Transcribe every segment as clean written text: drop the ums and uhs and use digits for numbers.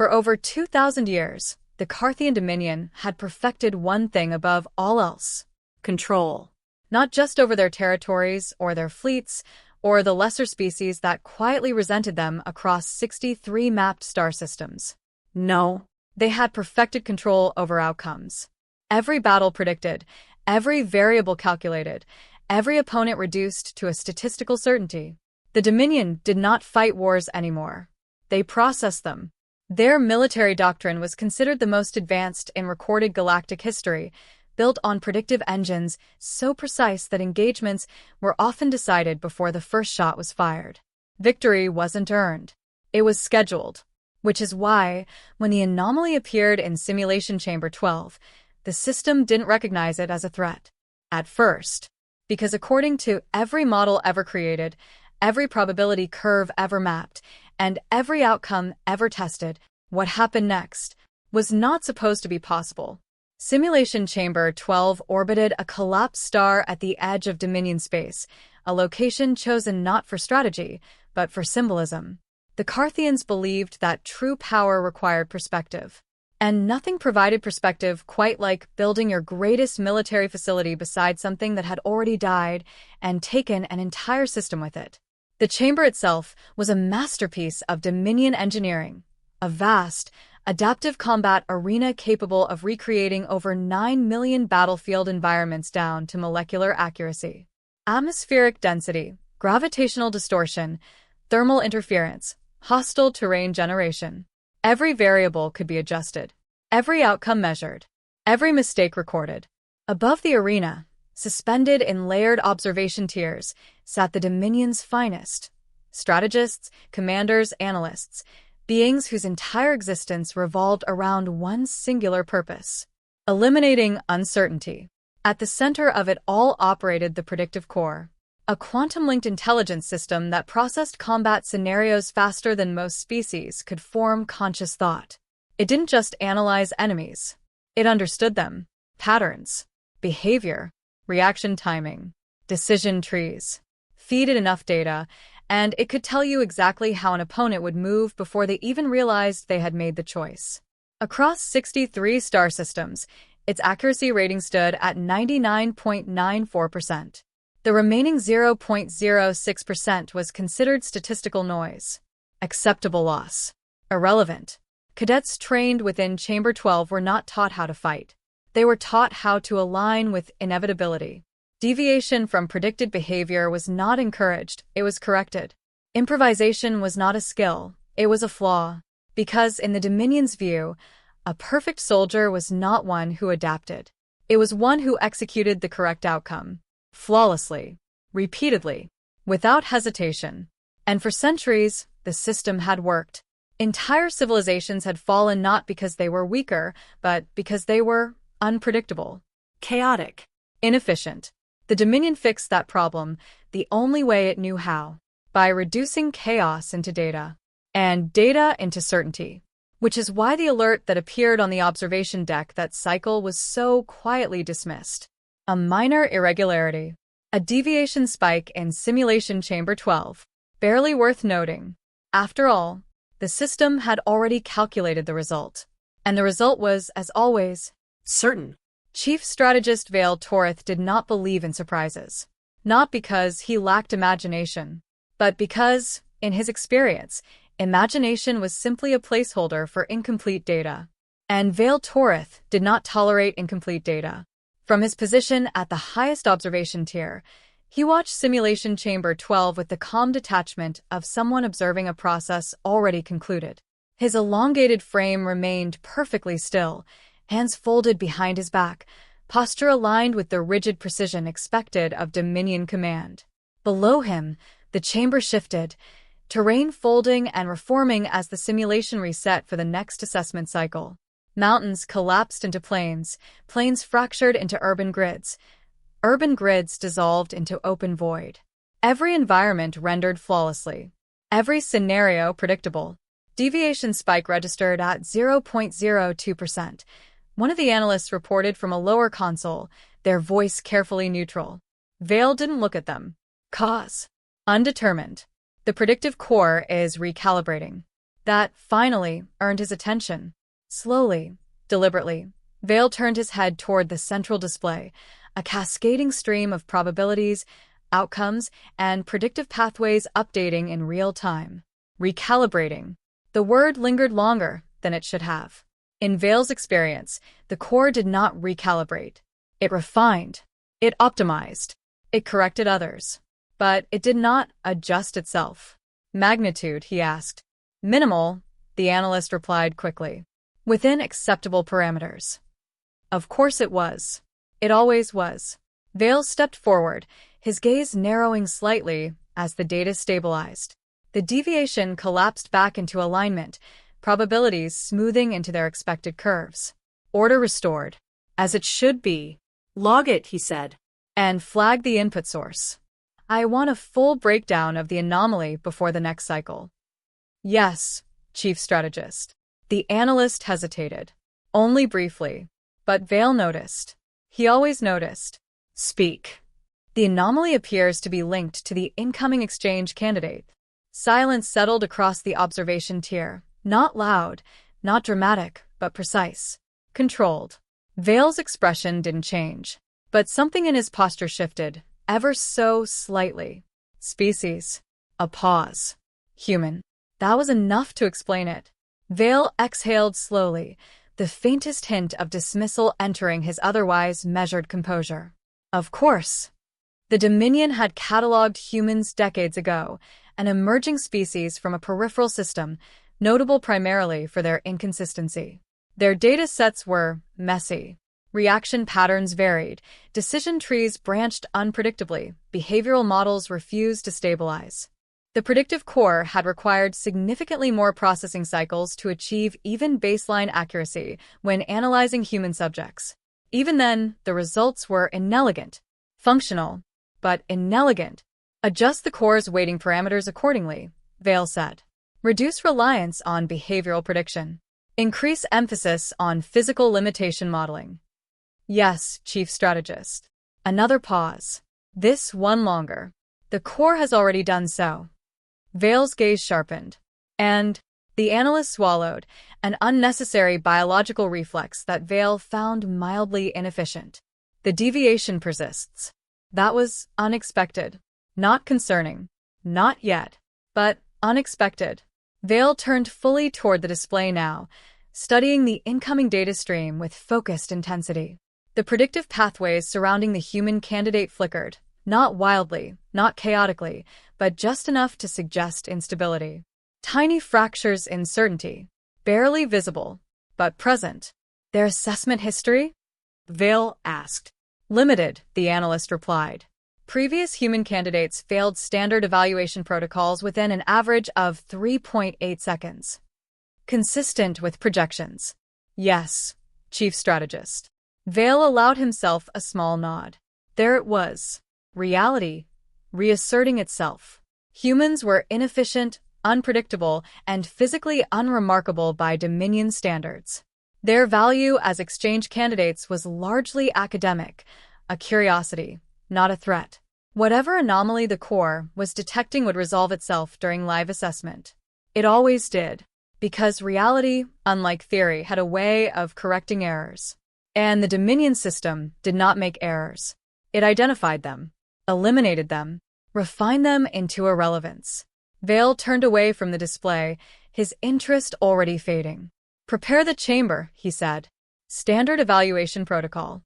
For over 2,000 years, the Karthian Dominion had perfected one thing above all else: control. Not just over their territories or their fleets, or the lesser species that quietly resented them across 63 mapped star systems. No, they had perfected control over outcomes. Every battle predicted, every variable calculated, every opponent reduced to a statistical certainty. The Dominion did not fight wars anymore. They processed them. Their military doctrine was considered the most advanced in recorded galactic history, built on predictive engines so precise that engagements were often decided before the first shot was fired. Victory wasn't earned. It was scheduled. Which is why, when the anomaly appeared in Simulation Chamber 12, the system didn't recognize it as a threat. At first. Because according to every model ever created, every probability curve ever mapped, and every outcome ever tested, what happened next was not supposed to be possible. Simulation Chamber 12 orbited a collapsed star at the edge of Dominion space, a location chosen not for strategy, but for symbolism. The Karthians believed that true power required perspective. And nothing provided perspective quite like building your greatest military facility beside something that had already died and taken an entire system with it. The chamber itself was a masterpiece of Dominion engineering, a vast, adaptive combat arena capable of recreating over 9 million battlefield environments down to molecular accuracy. Atmospheric density, gravitational distortion, thermal interference, hostile terrain generation. Every variable could be adjusted, every outcome measured, every mistake recorded. Above the arena, suspended in layered observation tiers, sat the Dominion's finest. Strategists, commanders, analysts, beings whose entire existence revolved around one singular purpose: eliminating uncertainty. At the center of it all operated the predictive core, a quantum-linked intelligence system that processed combat scenarios faster than most species could form conscious thought. It didn't just analyze enemies. It understood them: patterns, behavior, reaction timing, decision trees. Feed it enough data, and it could tell you exactly how an opponent would move before they even realized they had made the choice. Across 63 star systems, its accuracy rating stood at 99.94%. The remaining 0.06% was considered statistical noise, acceptable loss, irrelevant. Cadets trained within Chamber 12 were not taught how to fight. They were taught how to align with inevitability. Deviation from predicted behavior was not encouraged, it was corrected. Improvisation was not a skill, it was a flaw. Because, in the Dominion's view, a perfect soldier was not one who adapted. It was one who executed the correct outcome. Flawlessly, repeatedly, without hesitation. And for centuries, the system had worked. Entire civilizations had fallen not because they were weaker, but because they were unpredictable, chaotic, inefficient. The Dominion fixed that problem the only way it knew how: by reducing chaos into data, and data into certainty. Which is why the alert that appeared on the observation deck that cycle was so quietly dismissed. A minor irregularity, a deviation spike in Simulation Chamber 12, barely worth noting. After all, the system had already calculated the result. And the result was, as always, certain. Chief Strategist Vale Torith did not believe in surprises. Not because he lacked imagination, but because, in his experience, imagination was simply a placeholder for incomplete data. And Vale Torith did not tolerate incomplete data. From his position at the highest observation tier, he watched Simulation Chamber 12 with the calm detachment of someone observing a process already concluded. His elongated frame remained perfectly still, hands folded behind his back, posture aligned with the rigid precision expected of Dominion command. Below him, the chamber shifted, terrain folding and reforming as the simulation reset for the next assessment cycle. Mountains collapsed into plains, plains fractured into urban grids dissolved into open void. Every environment rendered flawlessly. Every scenario predictable. Deviation spike registered at 0.02%. One of the analysts reported from a lower console, their voice carefully neutral. Vale didn't look at them. Cause: undetermined. The predictive core is recalibrating. That finally earned his attention. Slowly, deliberately, Vale turned his head toward the central display, a cascading stream of probabilities, outcomes, and predictive pathways updating in real time. Recalibrating. The word lingered longer than it should have. In Vale's experience, the core did not recalibrate. It refined. It optimized. It corrected others. But it did not adjust itself. Magnitude, he asked. Minimal, the analyst replied quickly. Within acceptable parameters. Of course it was. It always was. Vale stepped forward, his gaze narrowing slightly as the data stabilized. The deviation collapsed back into alignment, probabilities smoothing into their expected curves. Order restored. As it should be. Log it, he said. And flag the input source. I want a full breakdown of the anomaly before the next cycle. Yes, Chief Strategist. The analyst hesitated. Only briefly. But Vale noticed. He always noticed. Speak. The anomaly appears to be linked to the incoming exchange candidate. Silence settled across the observation tier. Not loud, not dramatic, but precise. Controlled. Vale's expression didn't change. But something in his posture shifted, ever so slightly. Species. A pause. Human. That was enough to explain it. Vale exhaled slowly, the faintest hint of dismissal entering his otherwise measured composure. Of course. The Dominion had catalogued humans decades ago, an emerging species from a peripheral system, notable primarily for their inconsistency. Their data sets were messy. Reaction patterns varied, decision trees branched unpredictably, behavioral models refused to stabilize. The predictive core had required significantly more processing cycles to achieve even baseline accuracy when analyzing human subjects. Even then, the results were inelegant. Functional, but inelegant. Adjust the core's weighting parameters accordingly, Vale said. Reduce reliance on behavioral prediction. Increase emphasis on physical limitation modeling. Yes, Chief Strategist. Another pause. This one longer. The core has already done so. Vale's gaze sharpened. And the analyst swallowed, an unnecessary biological reflex that Vale found mildly inefficient. The deviation persists. That was unexpected. Not concerning. Not yet. But unexpected. Vale turned fully toward the display now, studying the incoming data stream with focused intensity. The predictive pathways surrounding the human candidate flickered, not wildly, not chaotically, but just enough to suggest instability. Tiny fractures in certainty, barely visible, but present. Their assessment history? Vale asked. Limited, the analyst replied. Previous human candidates failed standard evaluation protocols within an average of 3.8 seconds. Consistent with projections. Yes, Chief Strategist. Vale allowed himself a small nod. There it was. Reality, reasserting itself. Humans were inefficient, unpredictable, and physically unremarkable by Dominion standards. Their value as exchange candidates was largely academic, a curiosity, not a threat. Whatever anomaly the core was detecting would resolve itself during live assessment. It always did, because reality, unlike theory, had a way of correcting errors. And the Dominion system did not make errors. It identified them, eliminated them, refined them into irrelevance. Vale turned away from the display, his interest already fading. Prepare the chamber, he said. Standard evaluation protocol.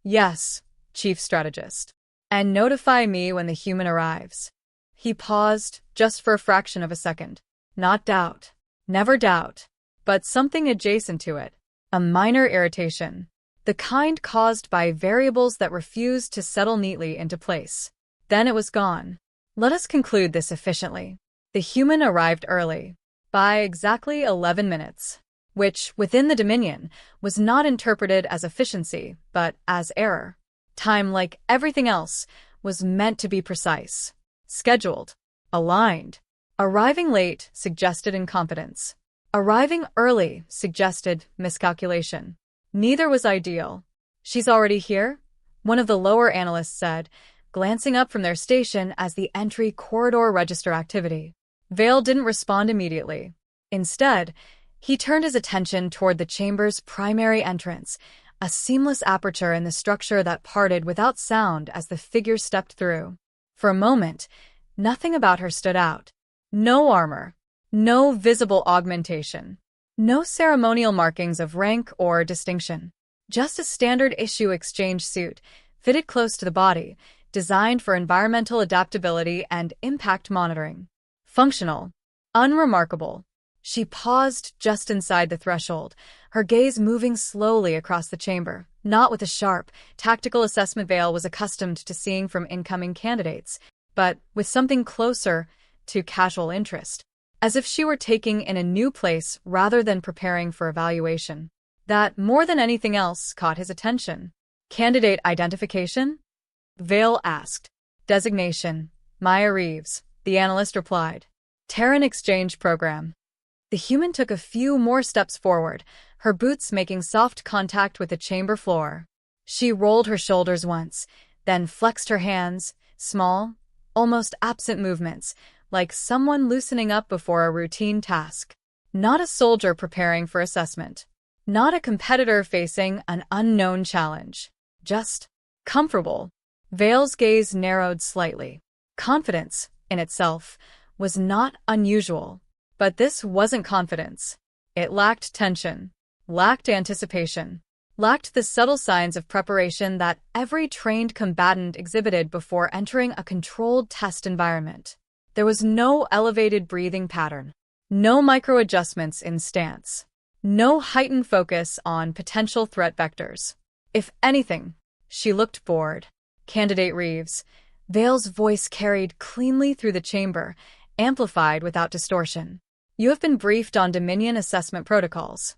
Yes, Chief Strategist. And notify me when the human arrives. He paused, just for a fraction of a second. Not doubt. Never doubt. But something adjacent to it. A minor irritation. The kind caused by variables that refused to settle neatly into place. Then it was gone. Let us conclude this efficiently. The human arrived early. By exactly 11 minutes. Which, within the Dominion, was not interpreted as efficiency, but as error. Time, like everything else, was meant to be precise, scheduled, aligned. Arriving late suggested incompetence. Arriving early suggested miscalculation. Neither was ideal. She's already here? One of the lower analysts said, glancing up from their station as the entry corridor register activity. Vale didn't respond immediately. Instead, he turned his attention toward the chamber's primary entrance, a seamless aperture in the structure that parted without sound as the figure stepped through. For a moment, nothing about her stood out. No armor, no visible augmentation, no ceremonial markings of rank or distinction. Just a standard issue exchange suit, fitted close to the body, designed for environmental adaptability and impact monitoring. Functional, unremarkable. She paused just inside the threshold, her gaze moving slowly across the chamber, not with the sharp, tactical assessment Vale was accustomed to seeing from incoming candidates, but with something closer to casual interest, as if she were taking in a new place rather than preparing for evaluation. That, more than anything else, caught his attention. Candidate identification? Vale asked. Designation: Maya Reeves, the analyst replied. Terran Exchange Program. The human took a few more steps forward, her boots making soft contact with the chamber floor. She rolled her shoulders once, then flexed her hands, small, almost absent movements, like someone loosening up before a routine task. Not a soldier preparing for assessment. Not a competitor facing an unknown challenge. Just comfortable. Vale's gaze narrowed slightly. Confidence, in itself, was not unusual. But this wasn't confidence. It lacked tension, lacked anticipation, lacked the subtle signs of preparation that every trained combatant exhibited before entering a controlled test environment. There was no elevated breathing pattern, no micro-adjustments in stance, no heightened focus on potential threat vectors. If anything, she looked bored. Candidate Reeves. Vale's voice carried cleanly through the chamber, amplified without distortion. You have been briefed on Dominion assessment protocols.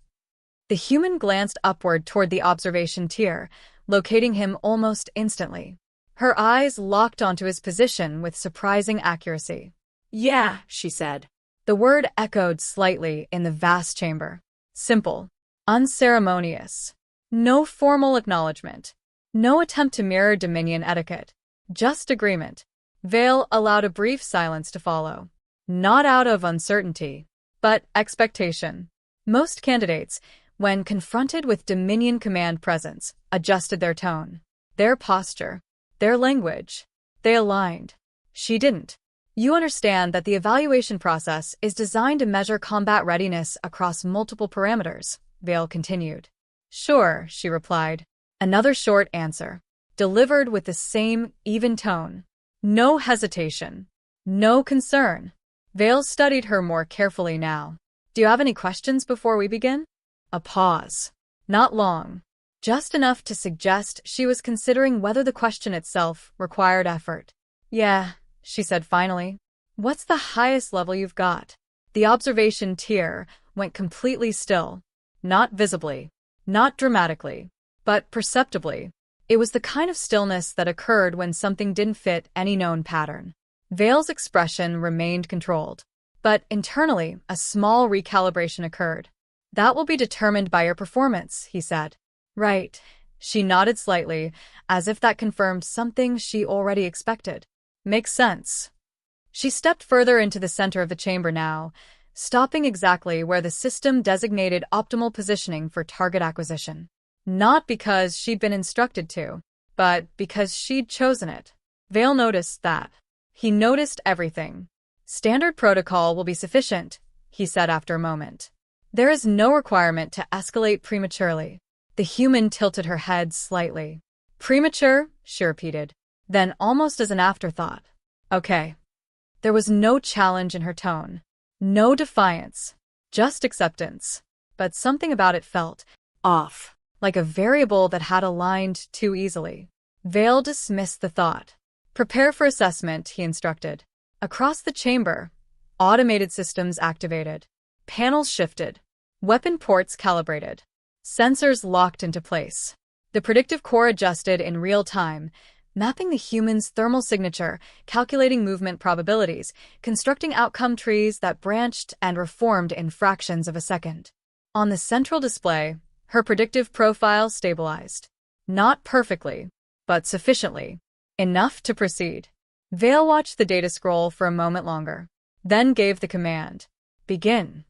The human glanced upward toward the observation tier, locating him almost instantly. Her eyes locked onto his position with surprising accuracy. Yeah, she said. The word echoed slightly in the vast chamber. Simple, unceremonious. No formal acknowledgement. No attempt to mirror Dominion etiquette. Just agreement. Vale allowed a brief silence to follow. Not out of uncertainty, but expectation. Most candidates, when confronted with Dominion command presence, adjusted their tone, their posture, their language. They aligned. She didn't. You understand that the evaluation process is designed to measure combat readiness across multiple parameters, Vale continued. Sure, she replied. Another short answer, delivered with the same even tone. No hesitation. No concern. Vale studied her more carefully now. Do you have any questions before we begin? A pause. Not long. Just enough to suggest she was considering whether the question itself required effort. Yeah, she said finally. What's the highest level you've got? The observation tier went completely still. Not visibly. Not dramatically. But perceptibly. It was the kind of stillness that occurred when something didn't fit any known pattern. Vale's expression remained controlled. But internally, a small recalibration occurred. That will be determined by your performance, he said. Right. She nodded slightly, as if that confirmed something she already expected. Makes sense. She stepped further into the center of the chamber now, stopping exactly where the system designated optimal positioning for target acquisition. Not because she'd been instructed to, but because she'd chosen it. Vale noticed that. He noticed everything. Standard protocol will be sufficient, he said after a moment. There is no requirement to escalate prematurely. The human tilted her head slightly. Premature, she repeated. Then, almost as an afterthought. Okay. There was no challenge in her tone. No defiance. Just acceptance. But something about it felt off, like a variable that had aligned too easily. Vale dismissed the thought. Prepare for assessment, he instructed. Across the chamber, automated systems activated. Panels shifted. Weapon ports calibrated. Sensors locked into place. The predictive core adjusted in real time, mapping the human's thermal signature, calculating movement probabilities, constructing outcome trees that branched and reformed in fractions of a second. On the central display, her predictive profile stabilized. Not perfectly, but sufficiently. Enough to proceed. Vale watched the data scroll for a moment longer, then gave the command. Begin.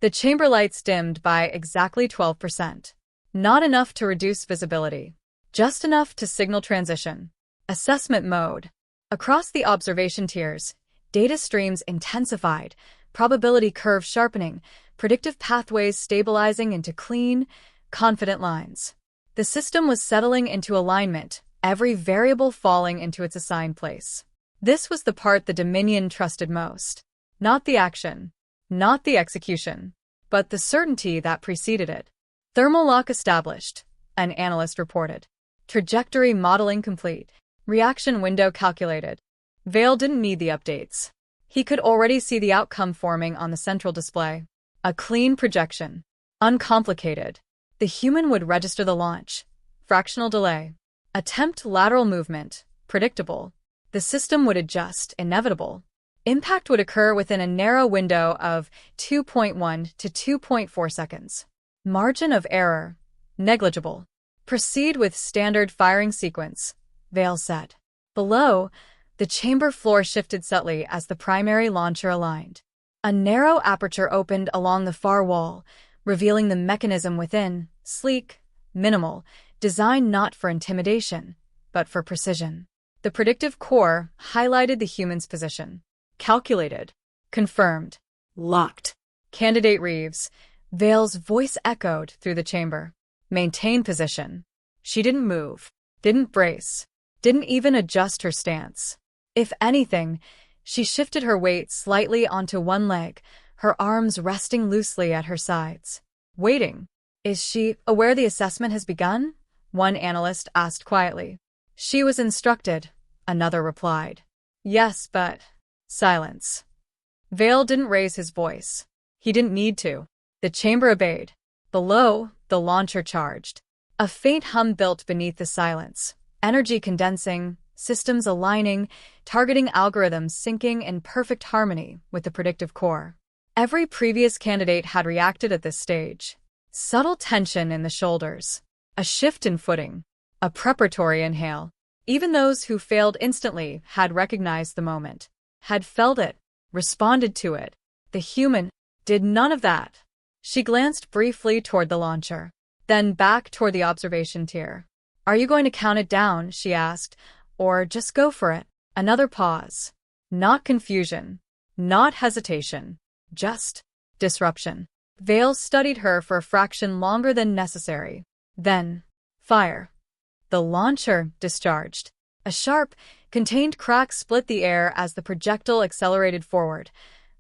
The chamber lights dimmed by exactly 12%. Not enough to reduce visibility. Just enough to signal transition. Assessment mode. Across the observation tiers, data streams intensified, probability curve sharpening, predictive pathways stabilizing into clean, confident lines. The system was settling into alignment, every variable falling into its assigned place. This was the part the Dominion trusted most. Not the action, not the execution, but the certainty that preceded it. Thermal lock established, an analyst reported. Trajectory modeling complete. Reaction window calculated. Vale didn't need the updates. He could already see the outcome forming on the central display. A clean projection. Uncomplicated. The human would register the launch. Fractional delay. Attempt lateral movement. Predictable. The system would adjust. Inevitable. Impact would occur within a narrow window of 2.1 to 2.4 seconds. Margin of error. Negligible. Proceed with standard firing sequence, Vale said. Below, the chamber floor shifted subtly as the primary launcher aligned. A narrow aperture opened along the far wall, revealing the mechanism within, sleek, minimal, designed not for intimidation, but for precision. The predictive core highlighted the human's position. Calculated. Confirmed. Locked. Candidate Reeves. Vale's voice echoed through the chamber. Maintain position. She didn't move, didn't brace, didn't even adjust her stance. If anything, she shifted her weight slightly onto one leg, her arms resting loosely at her sides. Waiting. Is she aware the assessment has begun? One analyst asked quietly. She was instructed, another replied. Yes, but... Silence. Vale didn't raise his voice. He didn't need to. The chamber obeyed. Below, the launcher charged. A faint hum built beneath the silence. Energy condensing, systems aligning, targeting algorithms syncing in perfect harmony with the predictive core. Every previous candidate had reacted at this stage. Subtle tension in the shoulders. A shift in footing. A preparatory inhale. Even those who failed instantly had recognized the moment. Had felt it. Responded to it. The human did none of that. She glanced briefly toward the launcher, then back toward the observation tier. Are you going to count it down, she asked, or just go for it? Another pause. Not confusion. Not hesitation. Just disruption. Vale studied her for a fraction longer than necessary. Then, fire. The launcher discharged. A sharp, contained crack split the air as the projectile accelerated forward,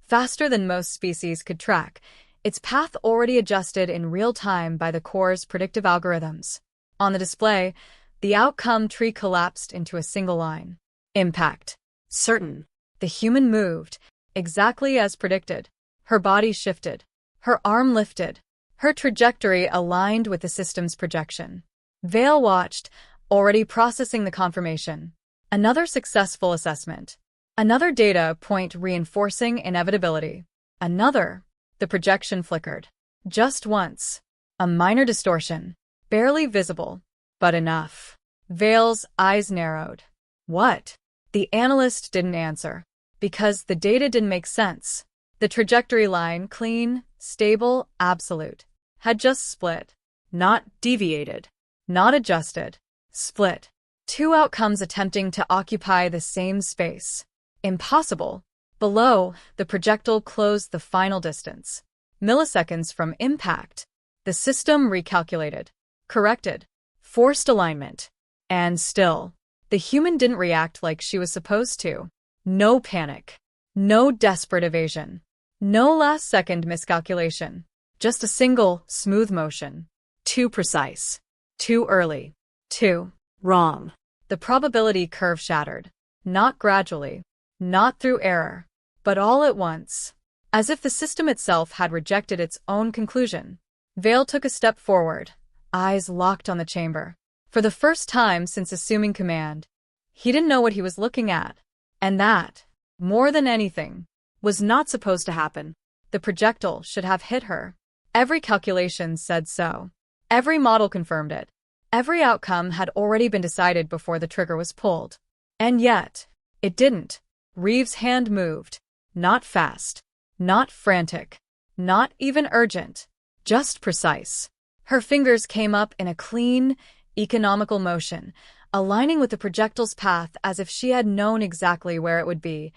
faster than most species could track, its path already adjusted in real time by the core's predictive algorithms. On the display, the outcome tree collapsed into a single line. Impact. Certain. The human moved, exactly as predicted. Her body shifted. Her arm lifted. Her trajectory aligned with the system's projection. Vale watched, already processing the confirmation. Another successful assessment. Another data point reinforcing inevitability. Another. The projection flickered. Just once. A minor distortion. Barely visible. But enough. Vale's eyes narrowed. What? The analyst didn't answer. Because the data didn't make sense. The trajectory line, clean, stable, absolute, had just split. Not deviated. Not adjusted. Split. Two outcomes attempting to occupy the same space. Impossible. Below, the projectile closed the final distance. Milliseconds from impact. The system recalculated. Corrected. Forced alignment. And still, the human didn't react like she was supposed to. No panic. No desperate evasion. No last-second miscalculation. Just a single, smooth motion. Too precise. Too early. Too wrong. The probability curve shattered. Not gradually. Not through error. But all at once. As if the system itself had rejected its own conclusion. Vale took a step forward, eyes locked on the chamber. For the first time since assuming command, he didn't know what he was looking at. And that, more than anything, was not supposed to happen. The projectile should have hit her. Every calculation said so. Every model confirmed it. Every outcome had already been decided before the trigger was pulled. And yet, it didn't. Reeves' hand moved. Not fast. Not frantic. Not even urgent. Just precise. Her fingers came up in a clean, economical motion, aligning with the projectile's path as if she had known exactly where it would be,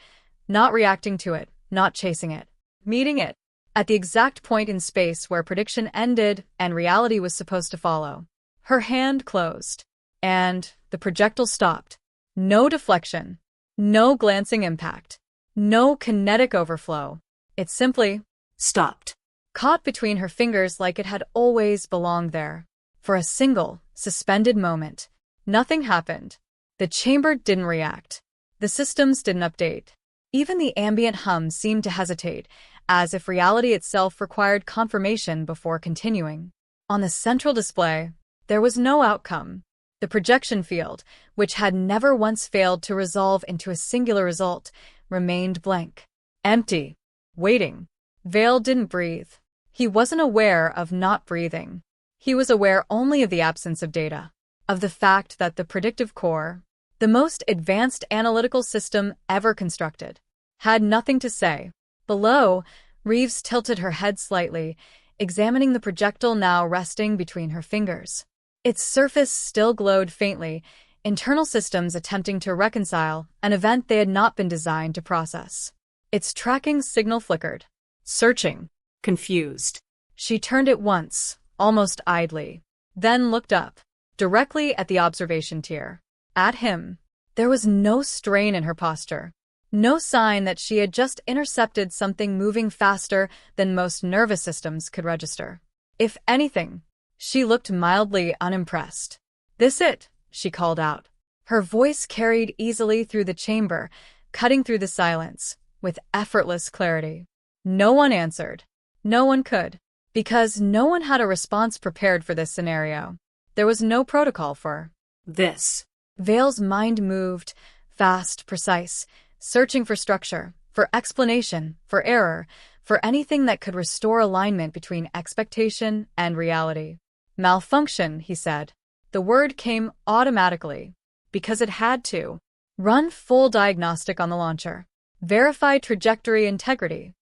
not reacting to it, not chasing it, meeting it, at the exact point in space where prediction ended and reality was supposed to follow. Her hand closed, and the projectile stopped. No deflection, no glancing impact, no kinetic overflow. It simply stopped, caught between her fingers like it had always belonged there. For a single, suspended moment, nothing happened. The chamber didn't react. The systems didn't update. Even the ambient hum seemed to hesitate, as if reality itself required confirmation before continuing. On the central display, there was no outcome. The projection field, which had never once failed to resolve into a singular result, remained blank. Empty. Waiting. Vale didn't breathe. He wasn't aware of not breathing. He was aware only of the absence of data, of the fact that the predictive core, the most advanced analytical system ever constructed, had nothing to say. Below, Reeves tilted her head slightly, examining the projectile now resting between her fingers. Its surface still glowed faintly, internal systems attempting to reconcile an event they had not been designed to process. Its tracking signal flickered. Searching. Confused. She turned it once, almost idly, then looked up, directly at the observation tier. At him. There was no strain in her posture. No sign that she had just intercepted something moving faster than most nervous systems could register. If anything, she looked mildly unimpressed. "This it?" she called out. Her voice carried easily through the chamber, cutting through the silence, with effortless clarity. No one answered. No one could. Because no one had a response prepared for this scenario. There was no protocol for this. Vale's mind moved, fast, precise, searching for structure, for explanation, for error, for anything that could restore alignment between expectation and reality. Malfunction, he said. The word came automatically, because it had to. Run full diagnostic on the launcher. Verify trajectory integrity.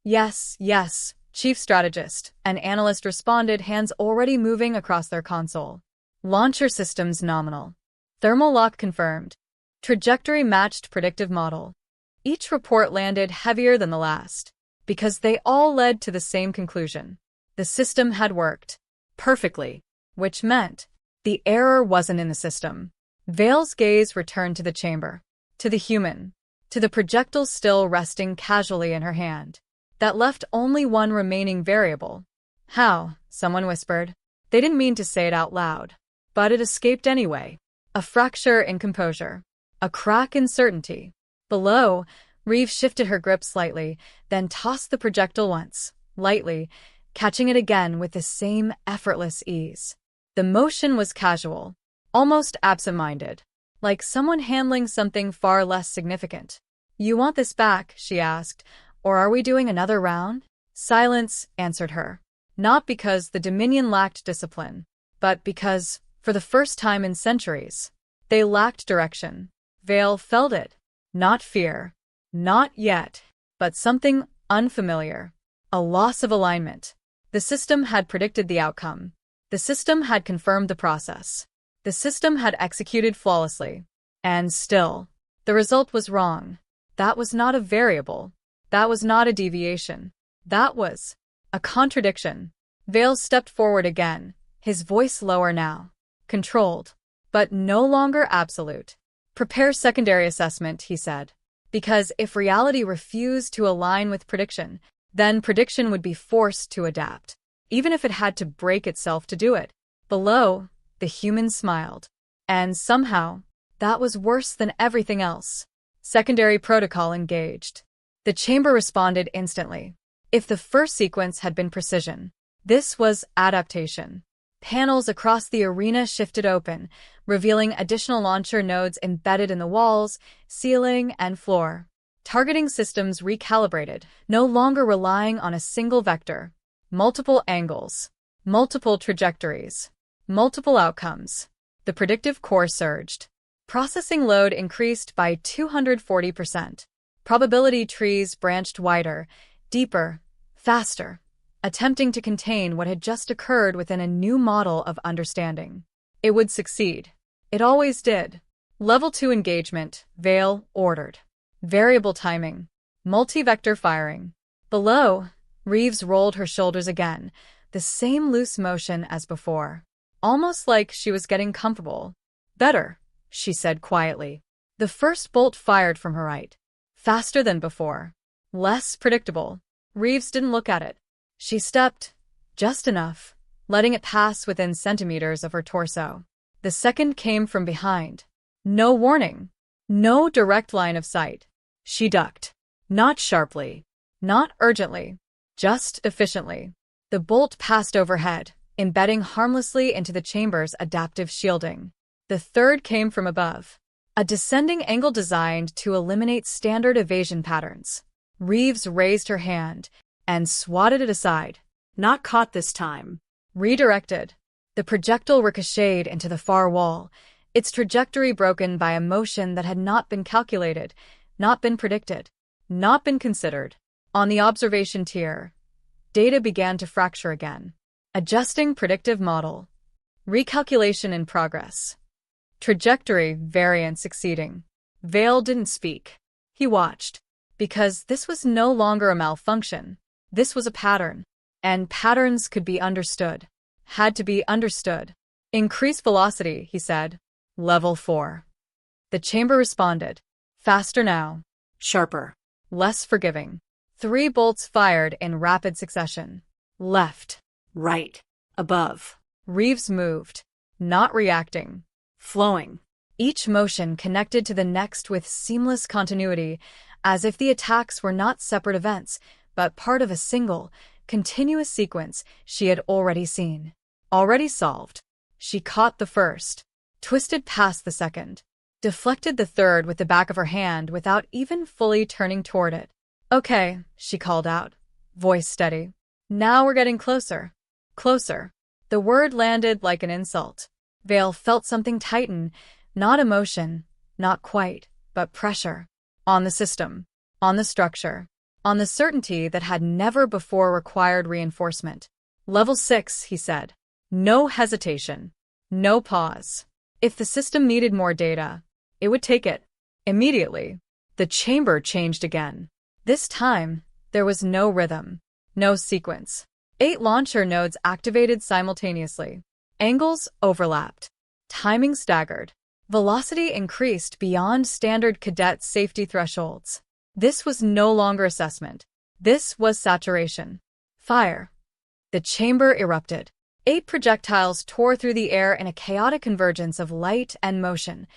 Yes, yes, Chief Strategist, an analyst responded, hands already moving across their console. Launcher systems nominal. Thermal lock confirmed. Trajectory matched predictive model. Each report landed heavier than the last, because they all led to the same conclusion. The system had worked perfectly, which meant the error wasn't in the system. Vale's gaze returned to the chamber, to the human, to the projectile still resting casually in her hand. That left only one remaining variable. How? Someone whispered. They didn't mean to say it out loud, but it escaped anyway. A fracture in composure. A crack in certainty. Below, Reeves shifted her grip slightly, then tossed the projectile once, lightly, catching it again with the same effortless ease. The motion was casual, almost absent-minded, like someone handling something far less significant. "You want this back?" she asked, "or are we doing another round?" Silence answered her. Not because the Dominion lacked discipline, but because, for the first time in centuries, they lacked direction. Vale felt it. Not fear. Not yet. But something unfamiliar. A loss of alignment. The system had predicted the outcome. The system had confirmed the process. The system had executed flawlessly. And still, the result was wrong. That was not a variable. That was not a deviation. That was a contradiction. Vale stepped forward again, his voice lower now. Controlled, but no longer absolute. "Prepare secondary assessment," he said. Because if reality refused to align with prediction, then prediction would be forced to adapt, even if it had to break itself to do it. Below, the human smiled. And somehow, that was worse than everything else. Secondary protocol engaged. The chamber responded instantly. If the first sequence had been precision, this was adaptation. Panels across the arena shifted open, revealing additional launcher nodes embedded in the walls, ceiling, and floor. Targeting systems recalibrated, no longer relying on a single vector. Multiple angles. Multiple trajectories. Multiple outcomes. The predictive core surged. Processing load increased by 240%. Probability trees branched wider, deeper, faster. attempting to contain what had just occurred within a new model of understanding. It would succeed. It always did. Level 2 engagement, Vale ordered. Variable timing. Multi-vector firing. Below, Reeves rolled her shoulders again, the same loose motion as before. Almost like she was getting comfortable. Better, she said quietly. The first bolt fired from her right. Faster than before. Less predictable. Reeves didn't look at it. She stepped, just enough, letting it pass within centimeters of her torso. The second came from behind. No warning. No direct line of sight. She ducked. Not sharply. Not urgently. Just efficiently. The bolt passed overhead, embedding harmlessly into the chamber's adaptive shielding. The third came from above. A descending angle designed to eliminate standard evasion patterns. Reeves raised her hand and swatted it aside. Not caught this time. Redirected. The projectile ricocheted into the far wall, its trajectory broken by a motion that had not been calculated, not been predicted, not been considered. On the observation tier, data began to fracture again. Adjusting predictive model. Recalculation in progress. Trajectory variance exceeding. Vale didn't speak. He watched. Because this was no longer a malfunction. This was a pattern. And patterns could be understood. Had to be understood. Increase velocity, he said. Level 4. The chamber responded. Faster now. Sharper. Less forgiving. 3 bolts fired in rapid succession. Left. Right. Above. Reeves moved. Not reacting. Flowing. Each motion connected to the next with seamless continuity, as if the attacks were not separate events, but part of a single, continuous sequence she had already seen. Already solved. She caught the first. Twisted past the second. Deflected the third with the back of her hand without even fully turning toward it. Okay, she called out. Voice steady. Now we're getting closer. Closer. The word landed like an insult. Vale felt something tighten, not emotion, not quite, but pressure. On the system. On the structure. On the certainty that had never before required reinforcement. Level 6, he said. No hesitation. No pause. If the system needed more data, it would take it. Immediately. The chamber changed again. This time, there was no rhythm. No sequence. 8 launcher nodes activated simultaneously. Angles overlapped. Timing staggered. Velocity increased beyond standard cadet safety thresholds. This was no longer assessment. This was saturation. Fire. The chamber erupted. 8 projectiles tore through the air in a chaotic convergence of light and motion,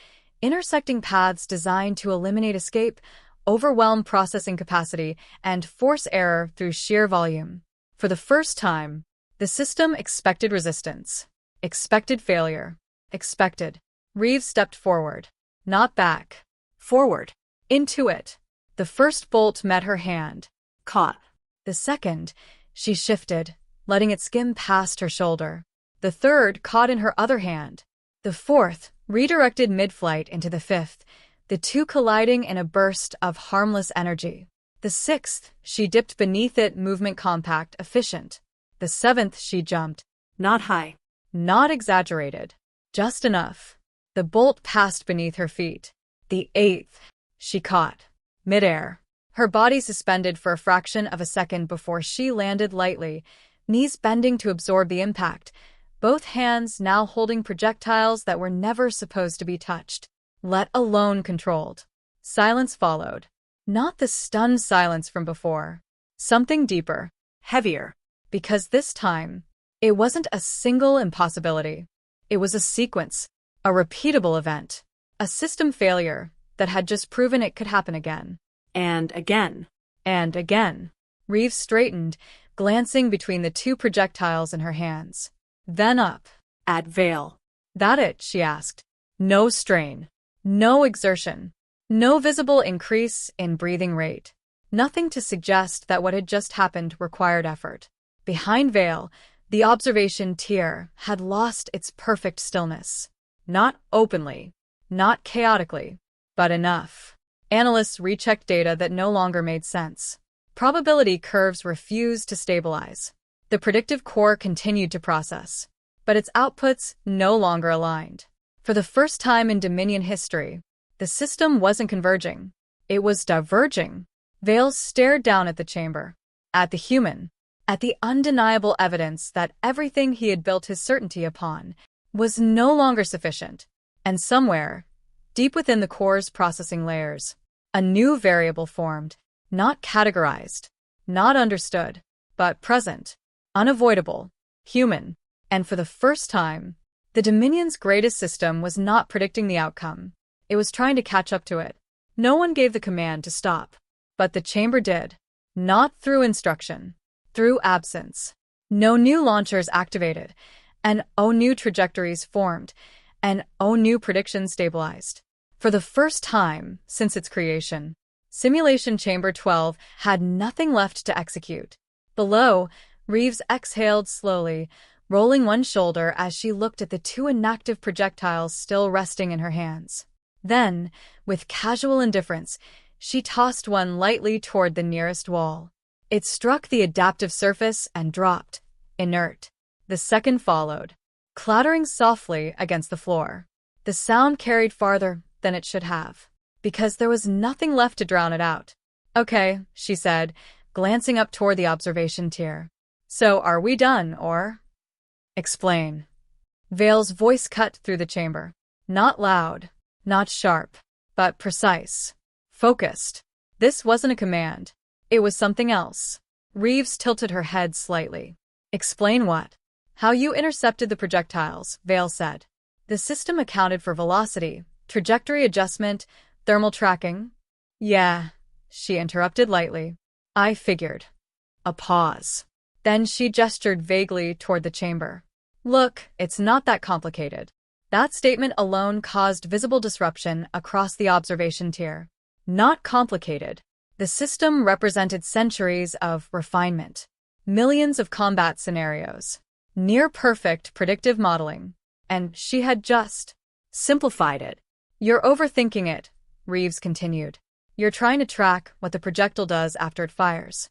intersecting paths designed to eliminate escape, overwhelm processing capacity, and force error through sheer volume. For the first time, the system expected resistance. Expected failure. Expected. Reeves stepped forward. Not back. Forward. Into it. The first bolt met her hand. Caught. The second, she shifted, letting it skim past her shoulder. The third caught in her other hand. The fourth, redirected mid-flight into the fifth, the two colliding in a burst of harmless energy. The sixth, she dipped beneath it, movement compact, efficient. The seventh, she jumped. Not high. Not exaggerated. Just enough. The bolt passed beneath her feet. The eighth, she caught. Midair. Her body suspended for a fraction of a second before she landed lightly, knees bending to absorb the impact, both hands now holding projectiles that were never supposed to be touched, let alone controlled. Silence followed. Not the stunned silence from before. Something deeper, heavier, because this time, it wasn't a single impossibility. It was a sequence, a repeatable event, a system failure that had just proven it could happen again. And again. And again. Reeves straightened, glancing between the two projectiles in her hands. Then up. At Vale. That it, she asked. No strain. No exertion. No visible increase in breathing rate. Nothing to suggest that what had just happened required effort. Behind Vale, the observation tier had lost its perfect stillness. Not openly. Not chaotically. But enough. Analysts rechecked data that no longer made sense. Probability curves refused to stabilize. The predictive core continued to process, but its outputs no longer aligned. For the first time in Dominion history, the system wasn't converging. It was diverging. Vale stared down at the chamber, at the human, at the undeniable evidence that everything he had built his certainty upon was no longer sufficient. And somewhere, deep within the core's processing layers, a new variable formed, not categorized, not understood, but present, unavoidable, human. And for the first time, the Dominion's greatest system was not predicting the outcome. It was trying to catch up to it. No one gave the command to stop. But the chamber did. Not through instruction. Through absence. No new launchers activated. And new trajectories formed. And new predictions stabilized. For the first time since its creation, Simulation Chamber 12 had nothing left to execute. Below, Reeves exhaled slowly, rolling one shoulder as she looked at the two inactive projectiles still resting in her hands. Then, with casual indifference, she tossed one lightly toward the nearest wall. It struck the adaptive surface and dropped, inert. The second followed, clattering softly against the floor. The sound carried farther than it should have, because there was nothing left to drown it out. "Okay," she said, glancing up toward the observation tier. "So are we done, or?" "Explain." Vale's voice cut through the chamber. Not loud, not sharp, but precise. Focused. This wasn't a command. It was something else. Reeves tilted her head slightly. "Explain what?" "How you intercepted the projectiles," Vale said. "The system accounted for velocity, trajectory adjustment, thermal tracking." "Yeah," she interrupted lightly. "I figured." A pause. Then she gestured vaguely toward the chamber. "Look, it's not that complicated." That statement alone caused visible disruption across the observation tier. Not complicated. The system represented centuries of refinement, millions of combat scenarios, near-perfect predictive modeling, and she had just simplified it. "You're overthinking it," Reeves continued. "You're trying to track what the projectile does after it fires."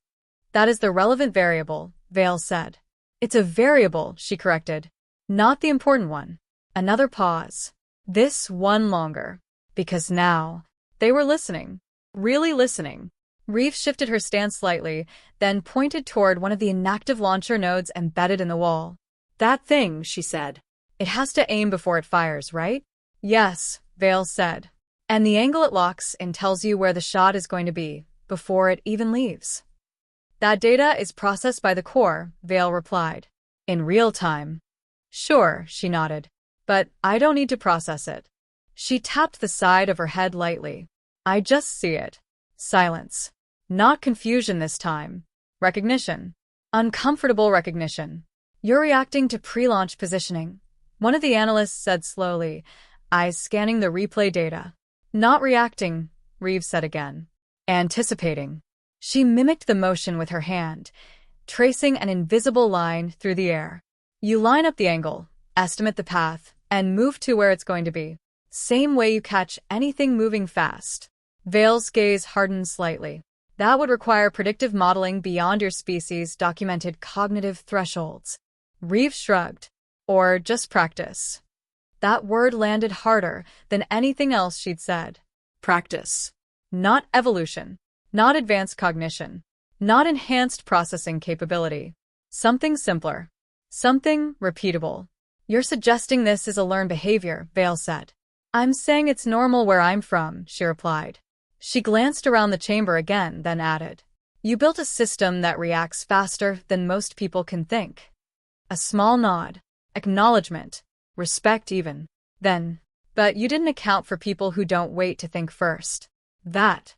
"That is the relevant variable," Vale said. "It's a variable," she corrected. "Not the important one." Another pause. This one longer. Because now, they were listening. Really listening. Reeves shifted her stance slightly, then pointed toward one of the inactive launcher nodes embedded in the wall. "That thing," she said. "It has to aim before it fires, right?" "Yes," Vale said. "And the angle it locks in tells you where the shot is going to be, before it even leaves." "That data is processed by the core," Vale replied. "In real time." "Sure," she nodded. "But I don't need to process it." She tapped the side of her head lightly. "I just see it." Silence. Not confusion this time. Recognition. Uncomfortable recognition. "You're reacting to pre-launch positioning," one of the analysts said slowly, eyes scanning the replay data. "Not reacting," Reeves said again. "Anticipating." She mimicked the motion with her hand, tracing an invisible line through the air. "You line up the angle, estimate the path, and move to where it's going to be. Same way you catch anything moving fast." Vale's gaze hardened slightly. "That would require predictive modeling beyond your species' documented cognitive thresholds." Reeves shrugged. "Or just practice." That word landed harder than anything else she'd said. Practice. Not evolution. Not advanced cognition. Not enhanced processing capability. Something simpler. Something repeatable. "You're suggesting this is a learned behavior," Vale said. "I'm saying it's normal where I'm from," she replied. She glanced around the chamber again, then added, "You built a system that reacts faster than most people can think." A small nod. Acknowledgement. Respect even. Then, "But you didn't account for people who don't wait to think first." That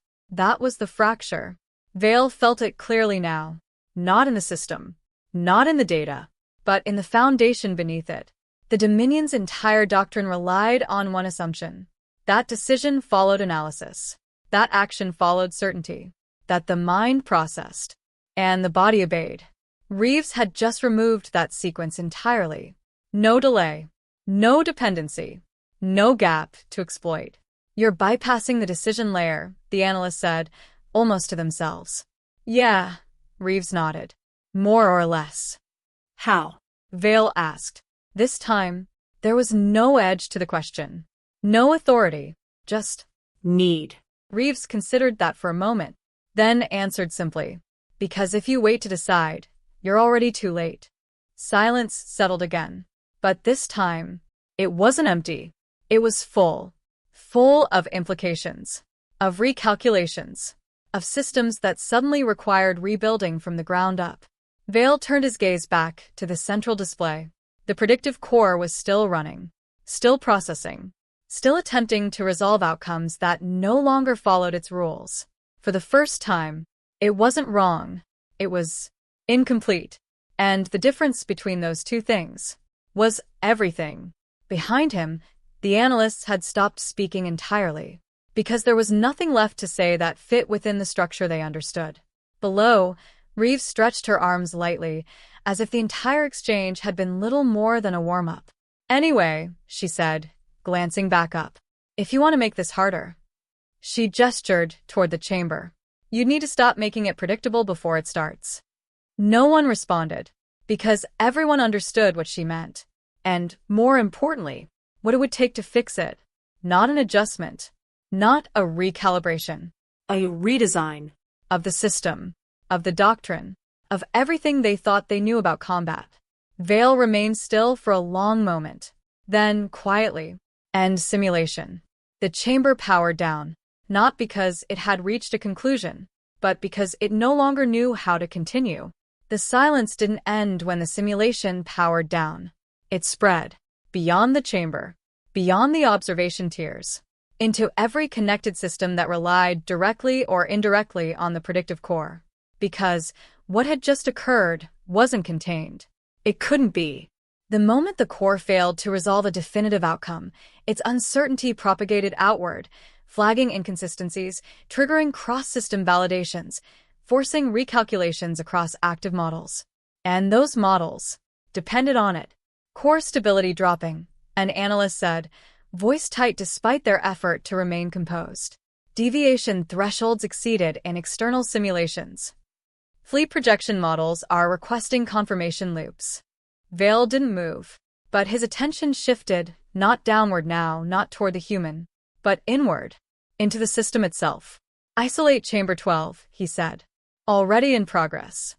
was the fracture. Vale felt it clearly now. Not in the system. Not in the data. But in the foundation beneath it. The Dominion's entire doctrine relied on one assumption. That decision followed analysis. That action followed certainty. That the mind processed. And the body obeyed. Reeves had just removed that sequence entirely. No delay. No dependency. No gap to exploit. "You're bypassing the decision layer," the analyst said, almost to themselves. "Yeah," Reeves nodded. "More or less." How? Vale asked. This time, there was no edge to the question. No authority, just Need. Reeves considered that for a moment, then answered simply, because if you wait to decide, you're already too late. Silence settled again. But this time, it wasn't empty. It was full. Full of implications, of recalculations, of systems that suddenly required rebuilding from the ground up. Vale turned his gaze back to the central display. The predictive core was still running, still processing, still attempting to resolve outcomes that no longer followed its rules. For the first time, it wasn't wrong. It was incomplete. And the difference between those two things was everything. Behind him, the analysts had stopped speaking entirely, because there was nothing left to say that fit within the structure they understood. Below, Reeves stretched her arms lightly, as if the entire exchange had been little more than a warm-up. Anyway, she said, glancing back up, if you want to make this harder. She gestured toward the chamber. You'd need to stop making it predictable before it starts. No one responded, because everyone understood what she meant, and, more importantly, what it would take to fix it. Not an adjustment, not a recalibration. A redesign. Of the system, of the doctrine, of everything they thought they knew about combat. Vale remained still for a long moment. Then, quietly, end simulation. The chamber powered down, not because it had reached a conclusion, but because it no longer knew how to continue. The silence didn't end when the simulation powered down. It spread, beyond the chamber, beyond the observation tiers, into every connected system that relied directly or indirectly on the predictive core. Because what had just occurred wasn't contained. It couldn't be. The moment the core failed to resolve a definitive outcome, its uncertainty propagated outward, flagging inconsistencies, triggering cross-system validations, forcing recalculations across active models. And those models depended on it. Core stability dropping, an analyst said, voice tight despite their effort to remain composed. Deviation thresholds exceeded in external simulations. Fleet projection models are requesting confirmation loops. Vale didn't move, but his attention shifted, not downward now, not toward the human, but inward, into the system itself. Isolate Chamber 12, he said. Already in progress.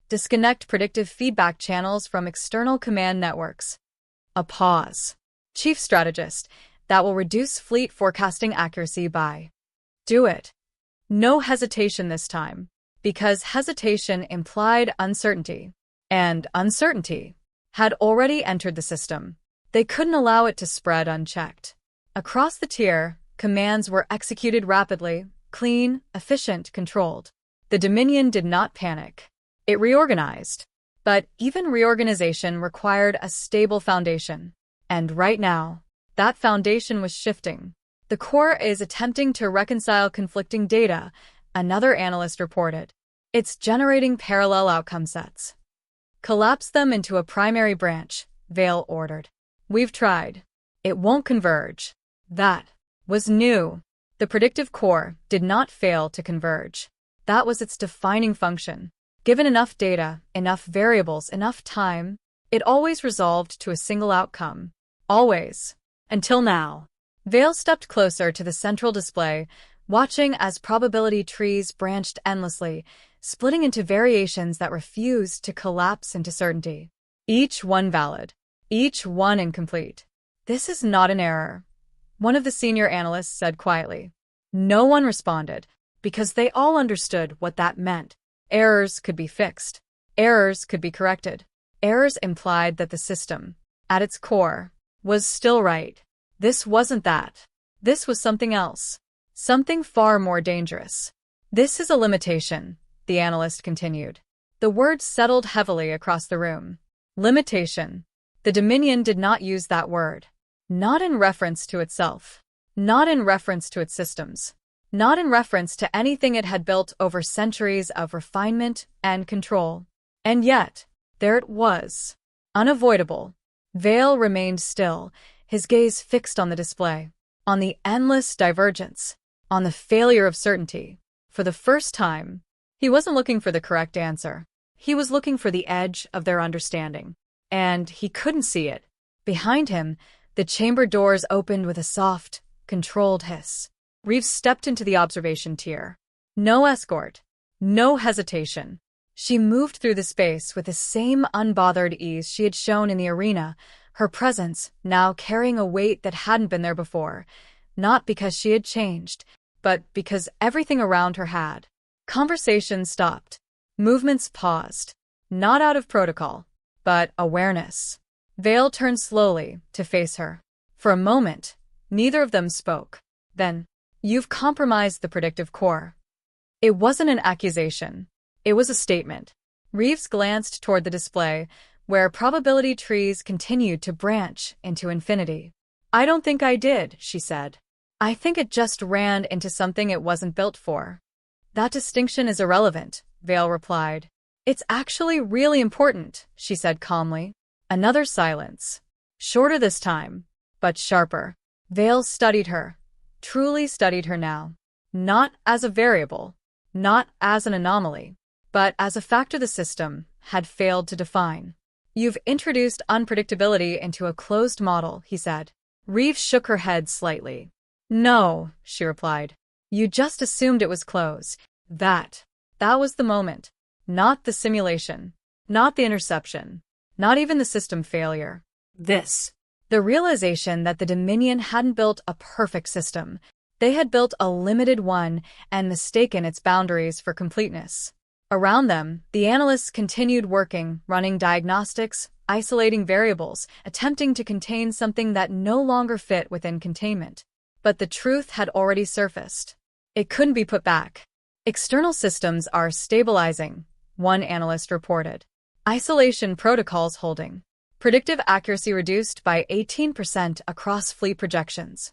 Disconnect predictive feedback channels from external command networks. A pause. Chief strategist, that will reduce fleet forecasting accuracy by. Do it. No hesitation this time, because hesitation implied uncertainty, and uncertainty had already entered the system. They couldn't allow it to spread unchecked. Across the tier, commands were executed rapidly, clean, efficient, controlled. The Dominion did not panic. It reorganized. But even reorganization required a stable foundation. And right now, that foundation was shifting. The core is attempting to reconcile conflicting data, another analyst reported. It's generating parallel outcome sets. Collapse them into a primary branch, Vale ordered. We've tried. It won't converge. That was new. The predictive core did not fail to converge. That was its defining function. Given enough data, enough variables, enough time, it always resolved to a single outcome. Always. Until now. Vale stepped closer to the central display, watching as probability trees branched endlessly, splitting into variations that refused to collapse into certainty. Each one valid. Each one incomplete. This is not an error, one of the senior analysts said quietly. No one responded, because they all understood what that meant. Errors could be fixed. Errors could be corrected. Errors implied that the system, at its core, was still right. This wasn't that. This was something else. Something far more dangerous. This is a limitation, the analyst continued. The word settled heavily across the room. Limitation. The Dominion did not use that word. Not in reference to itself. Not in reference to its systems. Not in reference to anything it had built over centuries of refinement and control. And yet, there it was. Unavoidable. Vale remained still, his gaze fixed on the display, on the endless divergence, on the failure of certainty. For the first time, he wasn't looking for the correct answer. He was looking for the edge of their understanding, and he couldn't see it. Behind him, the chamber doors opened with a soft, controlled hiss. Reeves stepped into the observation tier. No escort, no hesitation. She moved through the space with the same unbothered ease she had shown in the arena, her presence now carrying a weight that hadn't been there before, not because she had changed, but because everything around her had. Conversation stopped. Movements paused. Not out of protocol, but awareness. Vale turned slowly to face her. For a moment, neither of them spoke. Then, "You've compromised the predictive core." It wasn't an accusation. It was a statement. Reeves glanced toward the display, where probability trees continued to branch into infinity. "I don't think I did," she said. "I think it just ran into something it wasn't built for." "That distinction is irrelevant," Vale replied. "It's actually really important," she said calmly. Another silence. Shorter this time, but sharper. Vale studied her. Truly studied her now. Not as a variable, not as an anomaly, but as a factor the system had failed to define. "You've introduced unpredictability into a closed model," he said. Reeves shook her head slightly. "No," she replied. "You just assumed it was closed. That was the moment. Not the simulation. Not the interception. Not even the system failure. The realization that the Dominion hadn't built a perfect system. They had built a limited one and mistaken its boundaries for completeness. Around them, the analysts continued working, running diagnostics, isolating variables, attempting to contain something that no longer fit within containment. But the truth had already surfaced. It couldn't be put back. "External systems are stabilizing," one analyst reported. "Isolation protocols holding. Predictive accuracy reduced by 18% across fleet projections."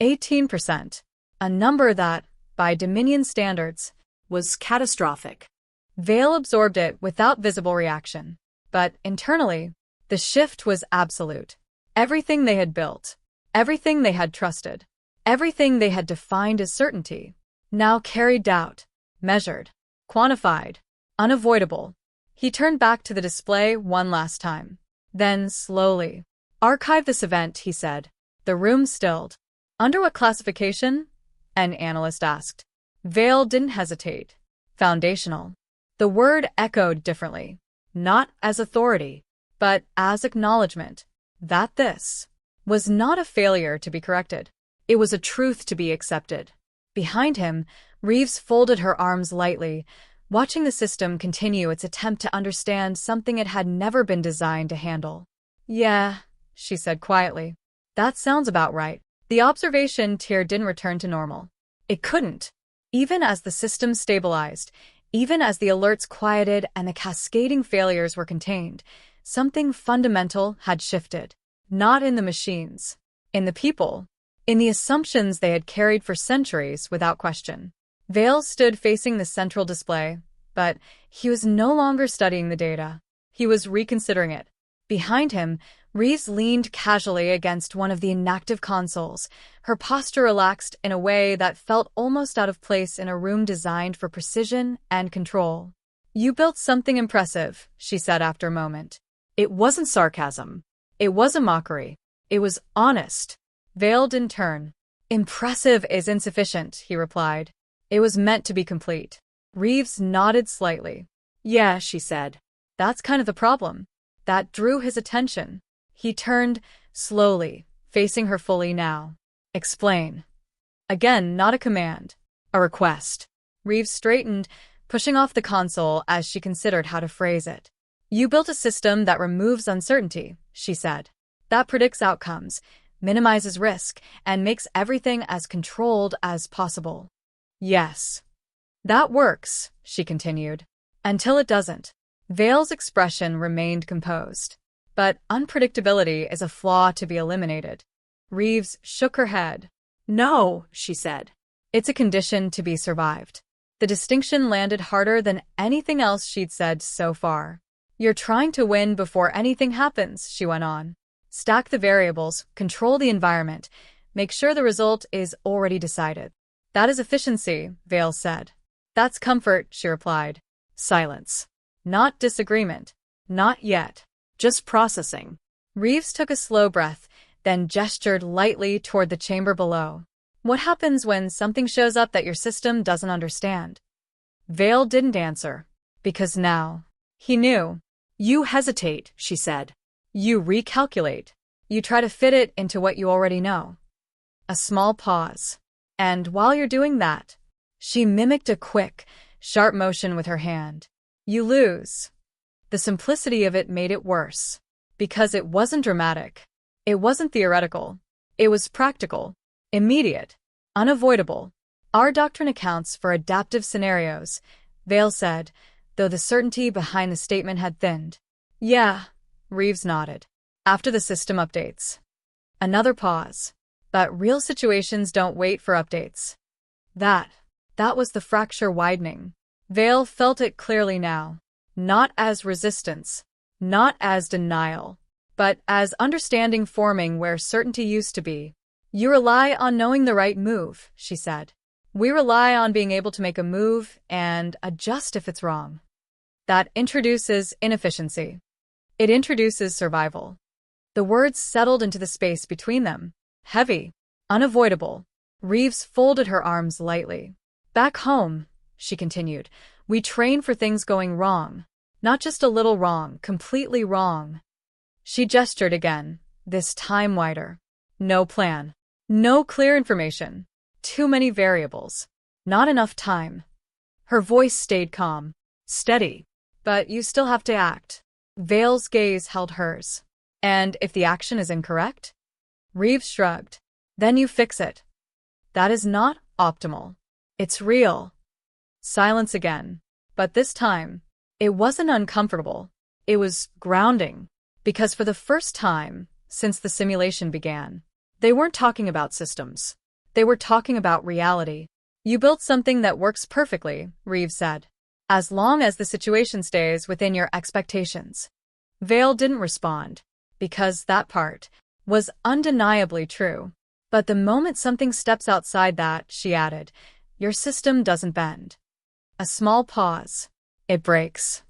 18%. A number that, by Dominion standards, was catastrophic. Vale absorbed it without visible reaction. But internally, the shift was absolute. Everything they had built, everything they had trusted, everything they had defined as certainty, now carried doubt, measured, quantified, unavoidable. He turned back to the display one last time. Then, slowly, "Archive this event," he said. The room stilled. "Under what classification?" an analyst asked. Vale didn't hesitate. "Foundational." The word echoed differently. Not as authority, but as acknowledgement that this was not a failure to be corrected. It was a truth to be accepted. Behind him, Reeves folded her arms lightly, watching the system continue its attempt to understand something it had never been designed to handle. "Yeah," she said quietly. "That sounds about right." The observation tier didn't return to normal. It couldn't. Even as the system stabilized, even as the alerts quieted and the cascading failures were contained, something fundamental had shifted. Not in the machines. In the people. In the assumptions they had carried for centuries without question. Vale stood facing the central display, but he was no longer studying the data. He was reconsidering it. Behind him, Reeves leaned casually against one of the inactive consoles, her posture relaxed in a way that felt almost out of place in a room designed for precision and control. "You built something impressive," she said after a moment. It wasn't sarcasm. It wasn't mockery. It was honest. Vale didn't turn. "Impressive is insufficient," he replied. "It was meant to be complete." Reeves nodded slightly. "Yeah," she said. "That's kind of the problem." That drew his attention. He turned, slowly, facing her fully now. "Explain." Again, not a command. A request. Reeves straightened, pushing off the console as she considered how to phrase it. "You built a system that removes uncertainty," she said. "That predicts outcomes, minimizes risk, and makes everything as controlled as possible." "Yes. That works," she continued. "Until it doesn't." Vale's expression remained composed. "But unpredictability is a flaw to be eliminated." Reeves shook her head. "No," she said. "It's a condition to be survived." The distinction landed harder than anything else she'd said so far. "You're trying to win before anything happens," she went on. "Stack the variables, control the environment, make sure the result is already decided." "That is efficiency," Vale said. "That's comfort," she replied. Silence. Not disagreement. Not yet. Just processing. Reeves took a slow breath, then gestured lightly toward the chamber below. What happens when something shows up that your system doesn't understand? Vale didn't answer, because now he knew. You hesitate, she said. You recalculate. You try to fit it into what you already know. A small pause. And while you're doing that, she mimicked a quick, sharp motion with her hand. You lose. The simplicity of it made it worse. Because it wasn't dramatic. It wasn't theoretical. It was practical. Immediate. Unavoidable. Our doctrine accounts for adaptive scenarios, Vale said, though the certainty behind the statement had thinned. Yeah, Reeves nodded. After the system updates. Another pause. But real situations don't wait for updates. That was the fracture widening. Vale felt it clearly now. Not as resistance. Not as denial. But as understanding forming where certainty used to be. You rely on knowing the right move, she said. We rely on being able to make a move and adjust if it's wrong. That introduces inefficiency. It introduces survival. The words settled into the space between them. Heavy. Unavoidable. Reeves folded her arms lightly. Back home, she continued, we train for things going wrong. Not just a little wrong, completely wrong. She gestured again, this time wider. No plan. No clear information. Too many variables. Not enough time. Her voice stayed calm. Steady. But you still have to act. Vale's gaze held hers. And if the action is incorrect? Reeves shrugged. Then you fix it. That is not optimal. It's real. Silence again. But this time, it wasn't uncomfortable. It was grounding. Because for the first time, since the simulation began, they weren't talking about systems. They were talking about reality. You built something that works perfectly, Reeves said. As long as the situation stays within your expectations. Vale didn't respond, because that part was undeniably true. But the moment something steps outside that, she added, your system doesn't bend. A small pause. It breaks.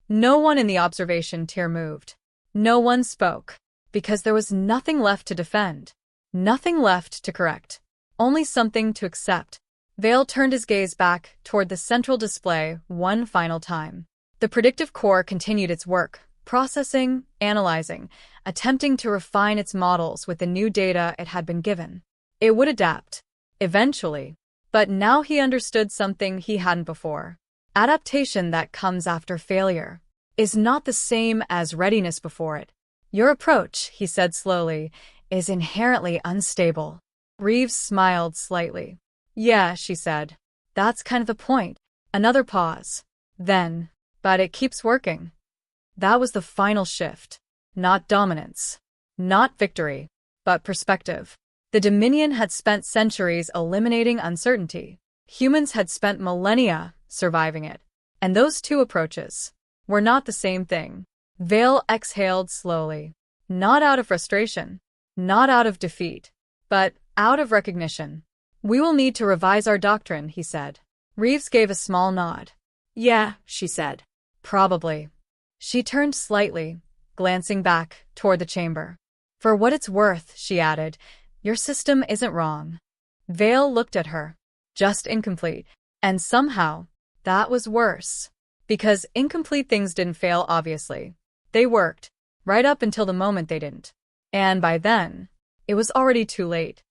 No one in the observation tier moved. No one spoke, because there was nothing left to defend. Nothing left to correct. Only something to accept. Vale turned his gaze back toward the central display one final time. The predictive core continued its work, processing, analyzing, attempting to refine its models with the new data it had been given. It would adapt. Eventually. But now he understood something he hadn't before. Adaptation that comes after failure is not the same as readiness before it. Your approach, he said slowly, is inherently unstable. Reeves smiled slightly. Yeah, she said. That's kind of the point. Another pause. Then, but it keeps working. That was the final shift. Not dominance. Not victory. But perspective. The Dominion had spent centuries eliminating uncertainty. Humans had spent millennia surviving it. And those two approaches were not the same thing. Vale exhaled slowly. Not out of frustration. Not out of defeat. But out of recognition. We will need to revise our doctrine, he said. Reeves gave a small nod. Yeah, she said. Probably. She turned slightly, glancing back toward the chamber. For what it's worth, she added, your system isn't wrong. Vale looked at her. Just incomplete. And somehow, that was worse. Because incomplete things didn't fail, obviously. They worked. Right up until the moment they didn't. And by then, it was already too late.